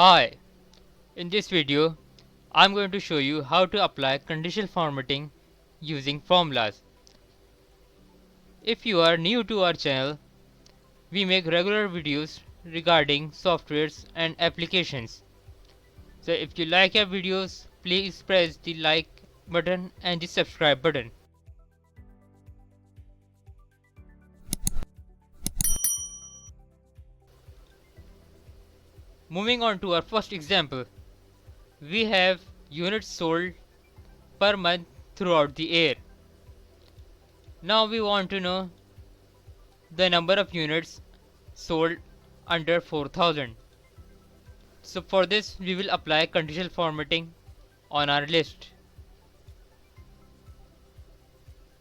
Hi, in this video I'm going to show you how to apply conditional formatting using formulas. If you are new to our channel, we make regular videos regarding softwares and applications. So if you like our videos, please press the like button and the subscribe button. Moving on to our first example, we have units sold per month throughout the year. Now we want to know the number of units sold under 4000. So for this we will apply conditional formatting on our list.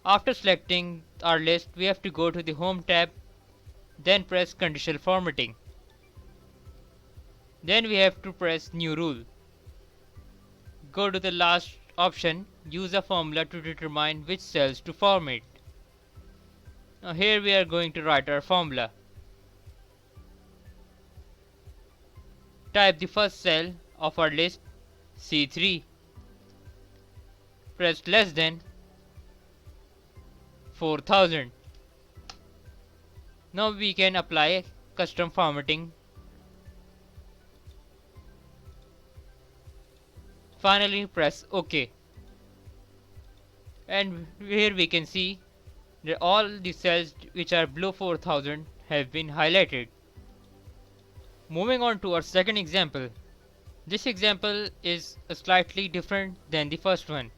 After selecting our list, we have to go to the home tab, then press conditional formatting. Then we have to press new rule. Go to the last option, use a formula to determine which cells to format. Now here we are going to write our formula. Type the first cell of our list, C3. Press less than 4000. Now we can apply custom formatting. Finally press OK. And here we can see that all the cells which are below 4000 have been highlighted. Moving on to our second example. This example is slightly different than the first one.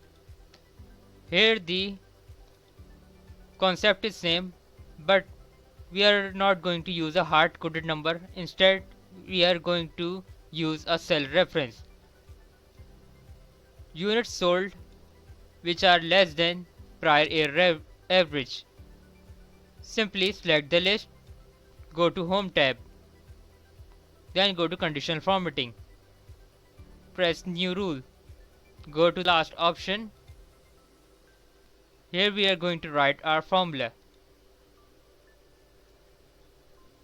Here the concept is same, but we are not going to use a hard coded number. Instead we are going to use a cell reference. Units sold which are less than prior year average. Simply select the list, go to home tab, then go to conditional formatting. Press new rule, go to last option. Here we are going to write our formula.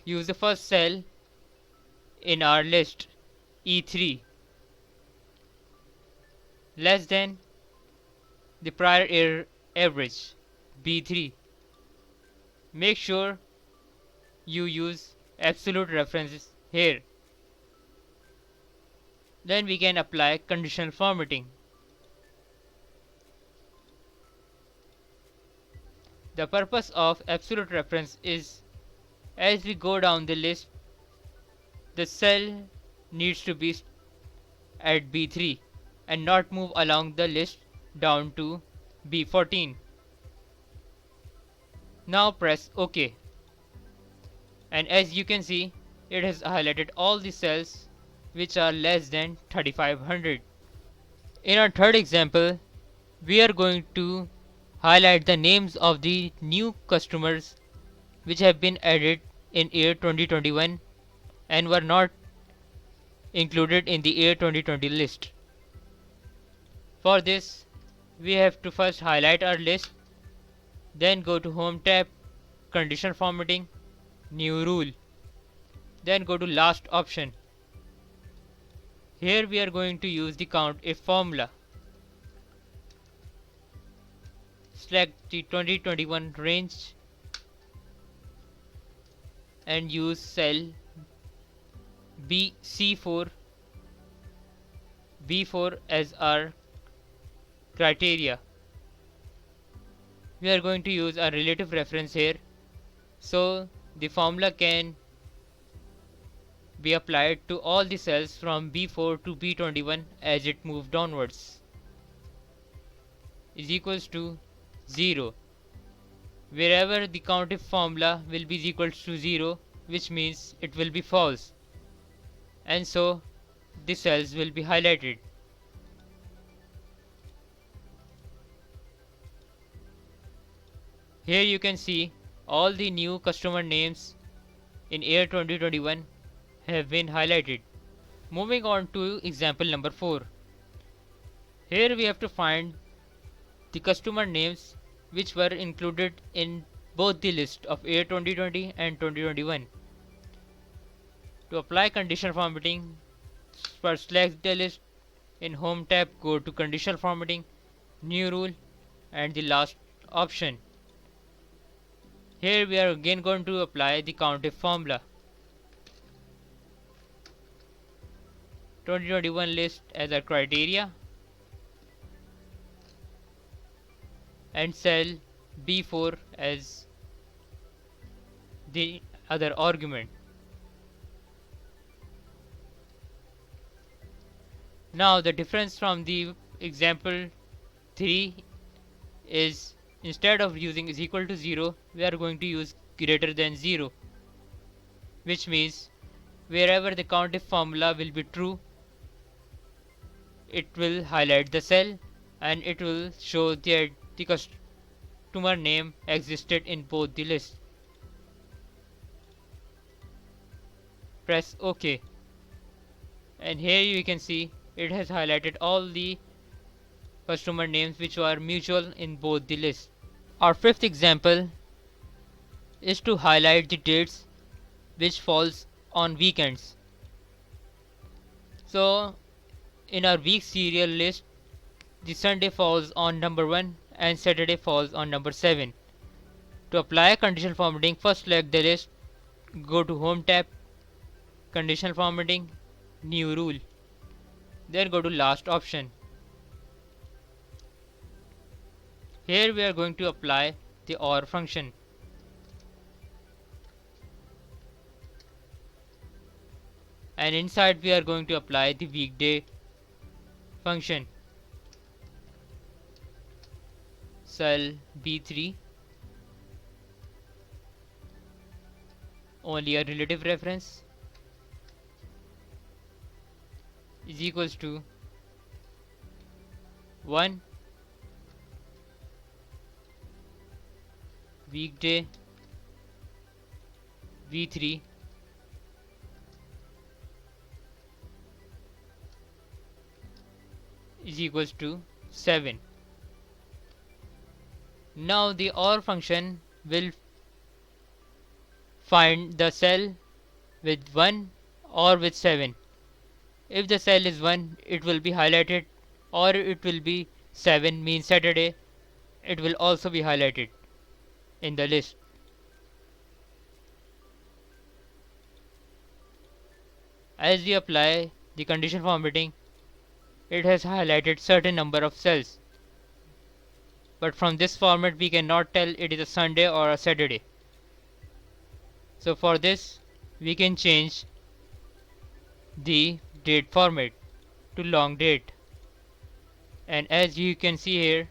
Use the first cell in our list, E3, less than the prior year average, B3. Make sure you use absolute references here. Then we can apply conditional formatting. The purpose of absolute reference is, as we go down the list, the cell needs to be at B3 and not move along the list down to B14. Now press OK. And as you can see, it has highlighted all the cells which are less than 3500. In our third example, we are going to highlight the names of the new customers which have been added in year 2021 and were not included in the year 2020 list. For this, we have to first highlight our list, then go to home tab, conditional formatting, new rule, then go to last option. Here we are going to use the count if formula. Select the 2021 range and use cell C4 B4 as our criteria. We are going to use a relative reference here, so the formula can be applied to all the cells from B4 to B21 as it moved downwards, is equals to 0. Wherever the COUNTIF formula will be equals to 0, which means it will be false, and so the cells will be highlighted. Here you can see all the new customer names in year 2021 have been highlighted. Moving on to example number 4. Here we have to find the customer names which were included in both the list of year 2020 and 2021. To apply conditional formatting, First select the list. In Home tab, go to Conditional Formatting, New Rule, and the last option. Here we are again going to apply the COUNTIF formula. 2021 list as our criteria and cell B4 as the other argument. Now the difference from the example 3 is, instead of using is equal to 0, we are going to use greater than 0, which means wherever the COUNTIF formula will be true, it will highlight the cell and it will show that the customer name existed in both the lists. Press OK, and here you can see it has highlighted all the customer names which are mutual in both the lists. Our fifth example is to highlight the dates which falls on weekends. So in our week serial list, the Sunday falls on number 1 and Saturday falls on number 7. To apply conditional formatting, first select the list, go to Home tab, Conditional Formatting, New Rule, then go to last option. Here we are going to apply the OR function. And inside we are going to apply the weekday function. Cell B3, only a relative reference, is equals to 1 weekday V3 is equals to 7. Now the OR function will find the cell with 1 or with 7. If the cell is 1, it will be highlighted, or it will be 7 means Saturday, it will also be highlighted in the list. As we apply the condition formatting, it has highlighted certain number of cells, but from this format we cannot tell it is a Sunday or a Saturday. So for this we can change the date format to long date, and as you can see here,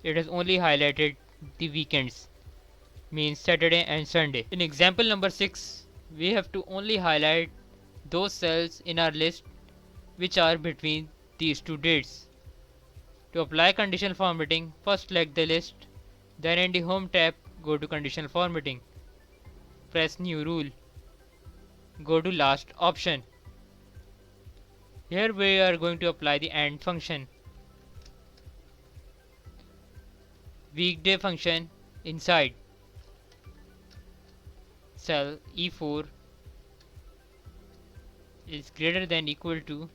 it has only highlighted the weekends, means Saturday and Sunday. In example number 6, we have to only highlight those cells in our list which are between these two dates. To apply conditional formatting, first select the list, then in the Home tab, go to Conditional Formatting, press New Rule, go to last option. Here we are going to apply the AND function. Weekday function inside cell E4 is greater than equal to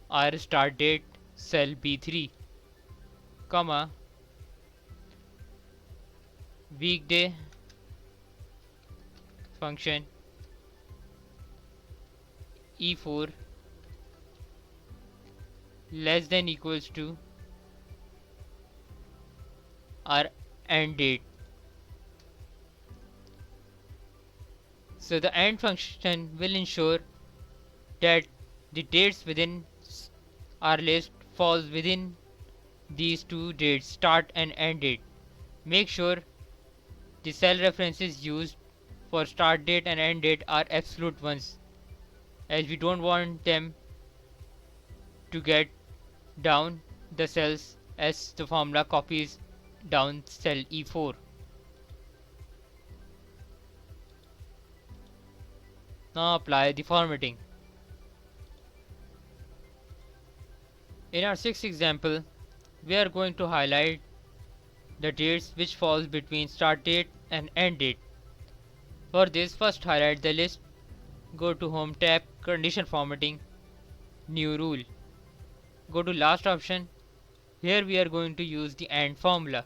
our start date cell B3, comma, weekday function E4 less than equals to our end date. So the AND function will ensure that the dates within our list falls within these two dates, start and end date. Make sure the cell references used for start date and end date are absolute ones, as we don't want them to get down the cells as the formula copies down cell E4. Now apply the formatting. In our sixth example, we are going to highlight the dates which falls between start date and end date. For this, first highlight the list, go to Home tab, Condition Formatting, new rule. Go to last option. Here we are going to use the AND formula.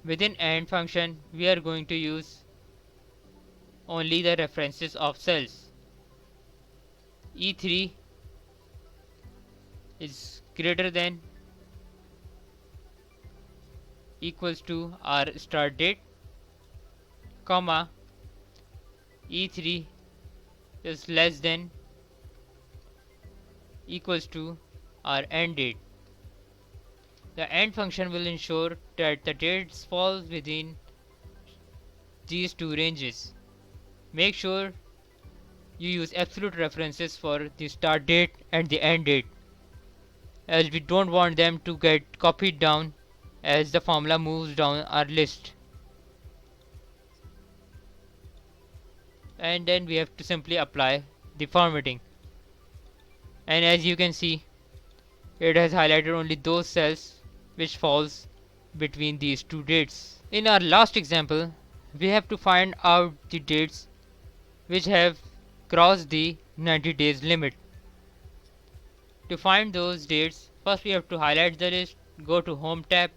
Within AND function, we are going to use only the references of cells. E3 is greater than equals to our start date, comma E3 is less than equals to our end date. The AND function will ensure that the dates fall within these two ranges. Make sure you use absolute references for the start date and the end date, as we don't want them to get copied down as the formula moves down our list. And then we have to simply apply the formatting. And as you can see, it has highlighted only those cells which falls between these two dates. In our last example, we have to find out the dates which have crossed the 90 days limit. To find those dates, first we have to highlight the list, go to Home tab,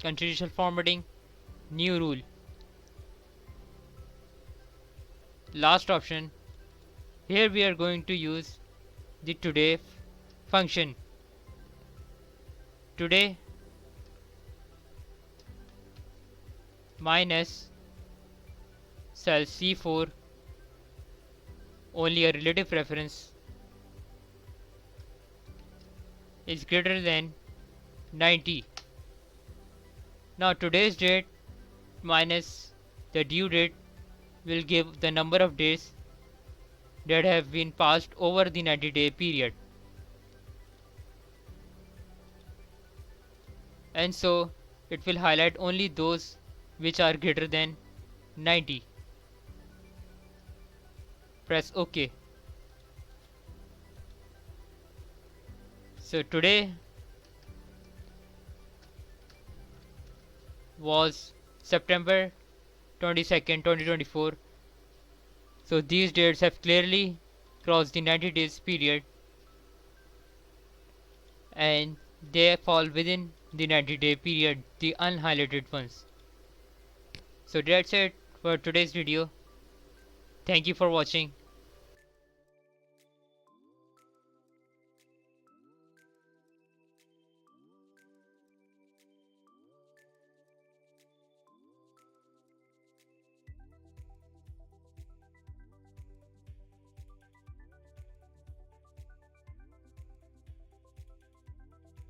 Continuous Formatting, New Rule. Last option. Here we are going to use the today function. Today minus cell C4, only a relative reference, is greater than 90. Now today's date minus the due date will give the number of days that have been passed over the 90-day period. And so it will highlight only those which are greater than 90. Press OK. So today was September 22nd, 2024. So these dates have clearly crossed the 90 days period and they fall within the 90-day period, the unhighlighted ones. So that's it for today's video. Thank you for watching.